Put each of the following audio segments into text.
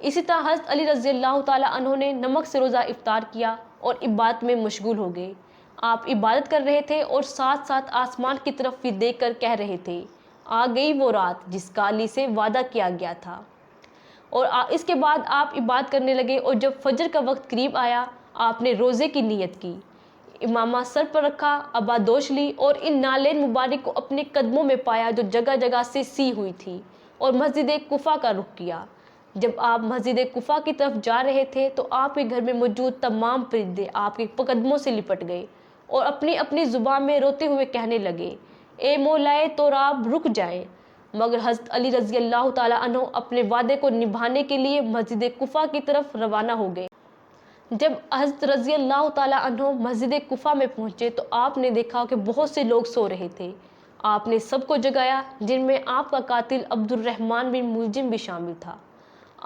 اسی طرح حضرت علی رضی اللہ تعالیٰ عنہ نے نمک سے روزہ افطار کیا اور عبادت میں مشغول ہو گئے۔ آپ عبادت کر رہے تھے اور ساتھ ساتھ آسمان کی طرف بھی دیکھ کر کہہ رہے تھے، آ گئی وہ رات جس کا علی سے وعدہ کیا گیا تھا۔ اور اس کے بعد آپ عبادت کرنے لگے، اور جب فجر کا وقت قریب آیا آپ نے روزے کی نیت کی، امامہ سر پر رکھا، ابادوش لی اور ان نالین مبارک کو اپنے قدموں میں پایا جو جگہ جگہ سے سی ہوئی تھی، اور مسجد کوفہ کا رخ کیا۔ جب آپ مسجد کوفہ کی طرف جا رہے تھے تو آپ کے گھر میں موجود تمام پرندے آپ کے قدموں سے لپٹ گئے اور اپنی اپنی زبان میں روتے ہوئے کہنے لگے، اے مولائے تو آپ رک جائیں۔ مگر حضرت علی رضی اللہ تعالیٰ عنہ اپنے وعدے کو نبھانے کے لیے مسجد کوفہ کی طرف روانہ ہو گئے۔ جب حضرت رضی اللہ تعالیٰ عنہ مسجد کوفہ میں پہنچے تو آپ نے دیکھا کہ بہت سے لوگ سو رہے تھے۔ آپ نے سب کو جگایا، جن میں آپ کا قاتل عبد الرحمن بن ملجم بھی شامل تھا۔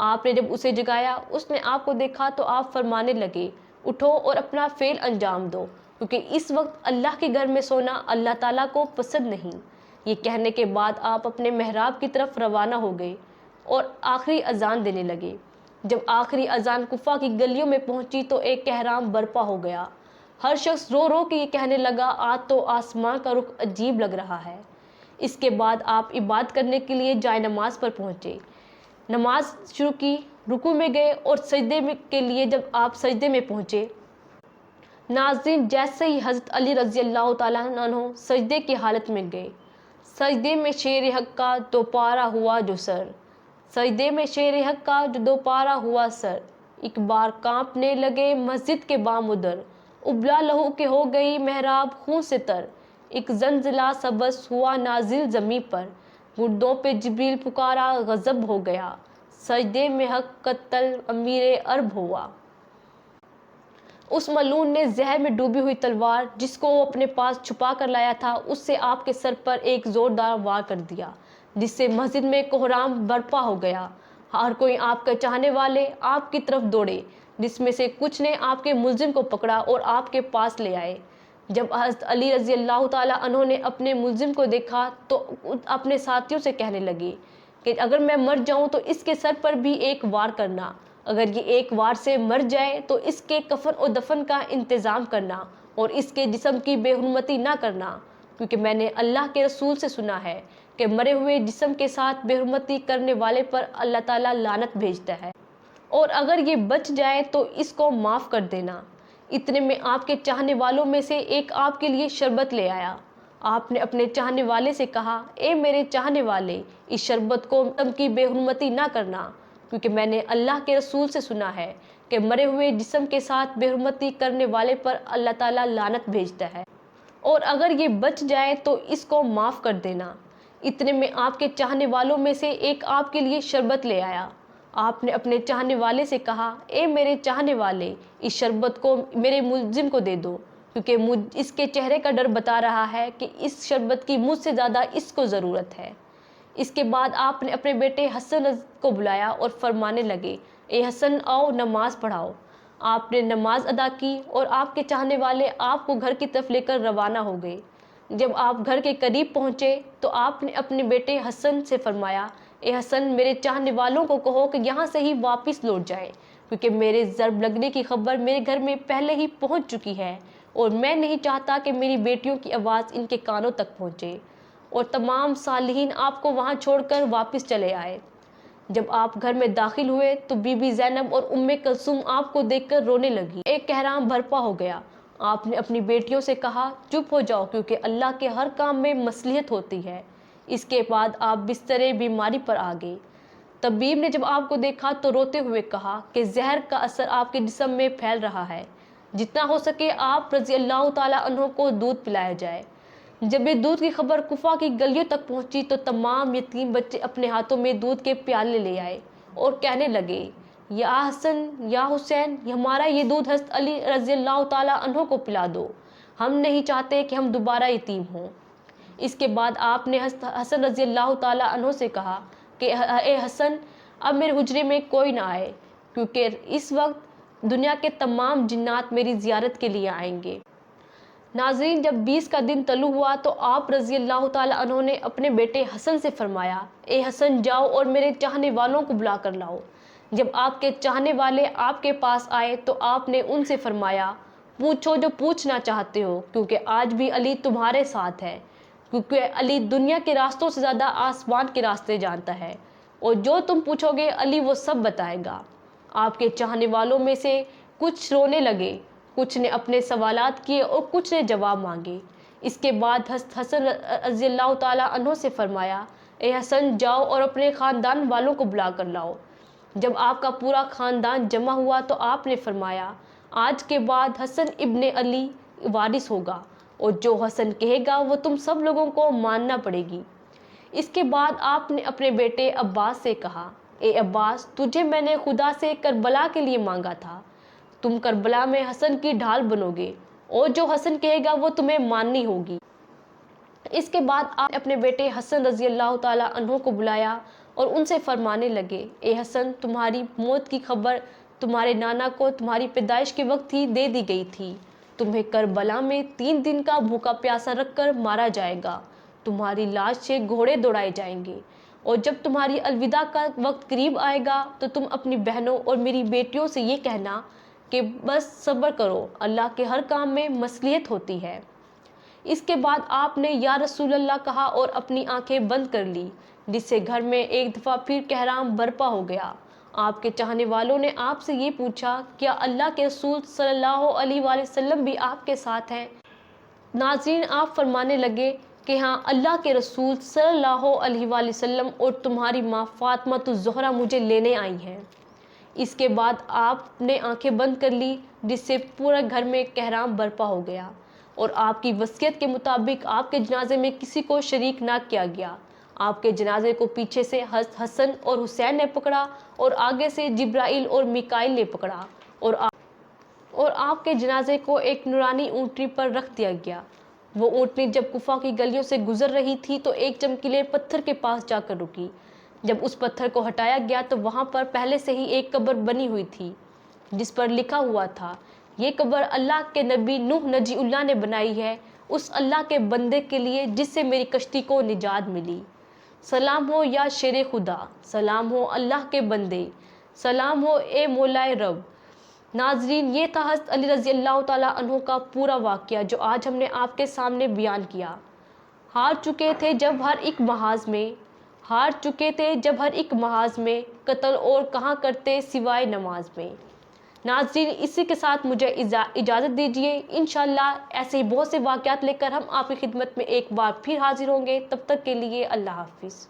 آپ نے جب اسے جگایا، اس نے آپ کو دیکھا تو آپ فرمانے لگے، اٹھو اور اپنا فعل انجام دو، کیونکہ اس وقت اللہ کے گھر میں سونا اللہ تعالیٰ کو پسند نہیں۔ یہ کہنے کے بعد آپ اپنے محراب کی طرف روانہ ہو گئے اور آخری اذان دینے لگے۔ جب آخری اذان کوفہ کی گلیوں میں پہنچی تو ایک کہرام برپا ہو گیا۔ ہر شخص رو رو کے یہ کہنے لگا، آج تو آسمان کا رخ عجیب لگ رہا ہے۔ اس کے بعد آپ عبادت کرنے کے لیے جائے نماز پر پہنچے، نماز شروع کی، رکوع میں گئے اور سجدے کے لیے جب آپ سجدے میں پہنچے، ناظرین جیسے ہی حضرت علی رضی اللہ تعالیٰ عنہ سجدے کی حالت میں گئے، سجدے میں شیر حق کا دوپارہ ہوا جو سر، سجدے میں شیر حق کا جو دوپارہ ہوا سر، ایک بار کانپنے لگے مسجد کے بام ادھر، ابلا لہو کے ہو گئی محراب خون سے تر، ایک زلزلہ سبز ہوا نازل زمیں پر، گردوں پہ جبریل پکارا غضب ہو گیا، سجدے میں حق قتل امیر عرب ہوا۔ اس ملعون نے زہر میں ڈوبی ہوئی تلوار جس کو وہ اپنے پاس چھپا کر لایا تھا، اس سے آپ کے سر پر ایک زوردار وار کر دیا، جس سے مسجد میں کوہرام برپا ہو گیا۔ ہر کوئی آپ کے چاہنے والے آپ کی طرف دوڑے، جس میں سے کچھ نے آپ کے ملزم کو پکڑا اور آپ کے پاس لے آئے۔ جب حضرت علی رضی اللہ تعالیٰ عنہ نے اپنے ملزم کو دیکھا تو اپنے ساتھیوں سے کہنے لگے کہ اگر میں مر جاؤں تو اس کے سر پر بھی ایک وار کرنا، اگر یہ ایک وار سے مر جائے تو اس کے کفن و دفن کا انتظام کرنا اور اس کے جسم کی بے حرمتی نہ کرنا، کیونکہ میں نے اللہ کے رسول سے سنا ہے کہ مرے ہوئے جسم کے ساتھ بے حرمتی کرنے والے پر اللہ تعالیٰ لعنت بھیجتا ہے، اور اگر یہ بچ جائے تو اس کو معاف کر دینا۔ اتنے میں آپ کے چاہنے والوں میں سے ایک آپ کے لیے شربت لے آیا۔ آپ نے اپنے چاہنے والے سے کہا، اے میرے چاہنے والے، اس شربت کو تم کی بے حرمتی نہ کرنا، کیونکہ میں نے اللہ کے رسول سے سنا ہے کہ مرے ہوئے جسم کے ساتھ بے حرمتی کرنے والے پر اللہ تعالیٰ لعنت بھیجتا ہے، اور اگر یہ بچ جائے تو اس کو معاف کر دینا۔ اتنے میں آپ کے چاہنے والوں میں سے ایک آپ کے لیے شربت لے آیا۔ آپ نے اپنے چاہنے والے سے کہا، اے میرے چاہنے والے، اس شربت کو میرے ملزم کو دے دو، کیونکہ اس کے چہرے کا ڈر بتا رہا ہے کہ اس شربت کی مجھ سے زیادہ اس کو ضرورت ہے۔ اس کے بعد آپ نے اپنے بیٹے حسن کو بلایا اور فرمانے لگے، اے حسن آؤ نماز پڑھاؤ۔ آپ نے نماز ادا کی اور آپ کے چاہنے والے آپ کو گھر کی طرف لے کر روانہ ہو گئے۔ جب آپ گھر کے قریب پہنچے تو آپ نے اپنے بیٹے حسن سے فرمایا، اے حسن میرے چاہنے والوں کو کہو کہ یہاں سے ہی واپس لوٹ جائیں، کیونکہ میرے ضرب لگنے کی خبر میرے گھر میں پہلے ہی پہنچ چکی ہے اور میں نہیں چاہتا کہ میری بیٹیوں کی آواز ان کے کانوں تک پہنچے۔ اور تمام صالحین آپ کو وہاں چھوڑ کر واپس چلے آئے۔ جب آپ گھر میں داخل ہوئے تو بی بی زینب اور ام کلثوم آپ کو دیکھ کر رونے لگی۔ ایک کہرام برپا ہو گیا۔ آپ نے اپنی بیٹیوں سے کہا، چپ ہو جاؤ، کیونکہ اللہ کے ہر کام میں مصلحت ہوتی ہے۔ اس کے بعد آپ بستر بیماری پر آ گئے۔ طبیب نے جب آپ کو دیکھا تو روتے ہوئے کہا کہ زہر کا اثر آپ کے جسم میں پھیل رہا ہے، جتنا ہو سکے آپ رضی اللہ تعالیٰ عنہ کو دودھ پلایا جائے۔ جب یہ دودھ کی خبر کوفہ کی گلیوں تک پہنچی تو تمام یتیم بچے اپنے ہاتھوں میں دودھ کے پیالے لے آئے اور کہنے لگے، یا حسن یا حسین، ہمارا یہ دودھ حضرت علی رضی اللہ تعالیٰ عنہ کو پلا دو، ہم نہیں چاہتے کہ ہم دوبارہ یتیم ہوں۔ اس کے بعد آپ نے حسن رضی اللہ تعالیٰ عنہ سے کہا کہ اے حسن، اب میرے حجرے میں کوئی نہ آئے، کیونکہ اس وقت دنیا کے تمام جنات میری زیارت کے لیے آئیں گے۔ ناظرین، جب 20 کا دن طلوع ہوا تو آپ رضی اللہ تعالیٰ عنہ نے اپنے بیٹے حسن سے فرمایا، اے حسن جاؤ اور میرے چاہنے والوں کو بلا کر لاؤ۔ جب آپ کے چاہنے والے آپ کے پاس آئے تو آپ نے ان سے فرمایا، پوچھو جو پوچھنا چاہتے ہو، کیونکہ آج بھی علی تمہارے ساتھ ہے، کیونکہ علی دنیا کے راستوں سے زیادہ آسمان کے راستے جانتا ہے، اور جو تم پوچھو گے علی وہ سب بتائے گا۔ آپ کے چاہنے والوں میں سے کچھ رونے لگے، کچھ نے اپنے سوالات کیے اور کچھ نے جواب مانگے۔ اس کے بعد حسن رضی اللہ تعالیٰ عنہ سے فرمایا، اے حسن جاؤ اور اپنے خاندان والوں کو بلا کر لاؤ۔ جب آپ کا پورا خاندان جمع ہوا تو آپ نے فرمایا، آج کے بعد حسن ابن علی وارث ہوگا، اور جو حسن کہے گا وہ تم سب لوگوں کو ماننا پڑے گی۔ اس کے بعد آپ نے اپنے بیٹے عباس سے کہا، اے عباس، تجھے میں نے خدا سے کربلا کے لیے مانگا تھا، تم کربلا میں حسن کی ڈھال بنو گے، اور جو حسن کہے گا وہ تمہیں ماننی ہوگی۔ اس کے بعد آپ نے اپنے بیٹے حسن رضی اللہ تعالیٰ عنہ کو بلایا اور ان سے فرمانے لگے، اے حسن، تمہاری موت کی خبر تمہارے نانا کو تمہاری پیدائش کے وقت ہی دے دی گئی تھی۔ تمہیں کربلا میں 3 دن کا بھوکا پیاسا رکھ کر مارا جائے گا، تمہاری لاش سے گھوڑے دوڑائے جائیں گے، اور جب تمہاری الوداع کا وقت قریب آئے گا تو تم اپنی بہنوں اور میری بیٹیوں سے یہ کہنا کہ بس صبر کرو، اللہ کے ہر کام میں مصلحت ہوتی ہے۔ اس کے بعد آپ نے یا رسول اللہ کہا اور اپنی آنکھیں بند کر لی، جس سے گھر میں ایک دفعہ پھر کہرام برپا ہو گیا۔ آپ کے چاہنے والوں نے آپ سے یہ پوچھا، کیا اللہ کے رسول صلی اللہ علیہ وآلہ وسلم بھی آپ کے ساتھ ہیں؟ ناظرین، آپ فرمانے لگے کہ ہاں، اللہ کے رسول صلی اللہ علیہ وآلہ وسلم اور تمہاری ماں فاطمہ الزہرا مجھے لینے آئی ہیں۔ اس کے بعد آپ نے آنکھیں بند کر لی، جس سے پورا گھر میں کہرام برپا ہو گیا، اور آپ کی وصیت کے مطابق آپ کے جنازے میں کسی کو شریک نہ کیا گیا۔ آپ کے جنازے کو پیچھے سے حسن اور حسین نے پکڑا اور آگے سے جبرائیل اور میکائیل نے پکڑا، اور آپ کے جنازے کو ایک نورانی اونٹنی پر رکھ دیا گیا۔ وہ اونٹنی جب کوفہ کی گلیوں سے گزر رہی تھی تو ایک چمکیلے پتھر کے پاس جا کر رکی۔ جب اس پتھر کو ہٹایا گیا تو وہاں پر پہلے سے ہی ایک قبر بنی ہوئی تھی، جس پر لکھا ہوا تھا، یہ قبر اللہ کے نبی نوح نجی اللہ نے بنائی ہے، اس اللہ کے بندے کے لیے جس سے میری کشتی کو نجات ملی۔ سلام ہو یا شیر خدا، سلام ہو اللہ کے بندے، سلام ہو اے مولائے رب۔ ناظرین، یہ تھا حضرت علی رضی اللہ تعالیٰ عنہ کا پورا واقعہ جو آج ہم نے آپ کے سامنے بیان کیا۔ ہار چکے تھے جب ہر ایک محاذ میں قتل اور کہاں کرتے سوائے نماز میں۔ ناظرین، اسی کے ساتھ مجھے اجازت دیجیے، انشاءاللہ ایسے ہی بہت سے واقعات لے کر ہم آپ کی خدمت میں ایک بار پھر حاضر ہوں گے۔ تب تک کے لیے اللہ حافظ۔